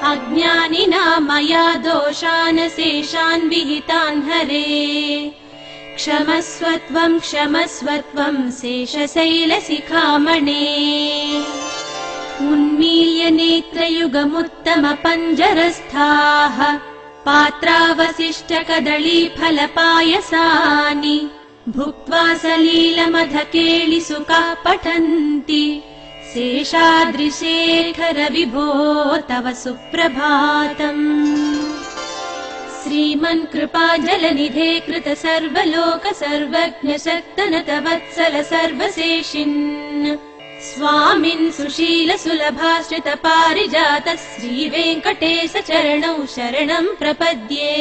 अज्ञानिना मया दोषान् शेषान् विहितान् हरे क्षमस्वत्वं क्षमस्वत्वं शेषशैलशिखामणे उन्मील्य नेत्रयुगमुत्तमपञ्जरस्थाः पात्रावशिष्टकदलीफलपायसानि भुक्त्वा सलीलमधकेलिसुखा पठन्ति शेषाद्रिशेखर विभो तव सुप्रभातम् श्रीमन् कृपाजलनिधे कृत सर्वलोक सर्वज्ञ शक्तनत वत्सल सर्वशेषिन् स्वामिन् सुशील सुलभाश्रित पारिजात श्रीवेङ्कटेश चरणौ शरणं प्रपद्ये।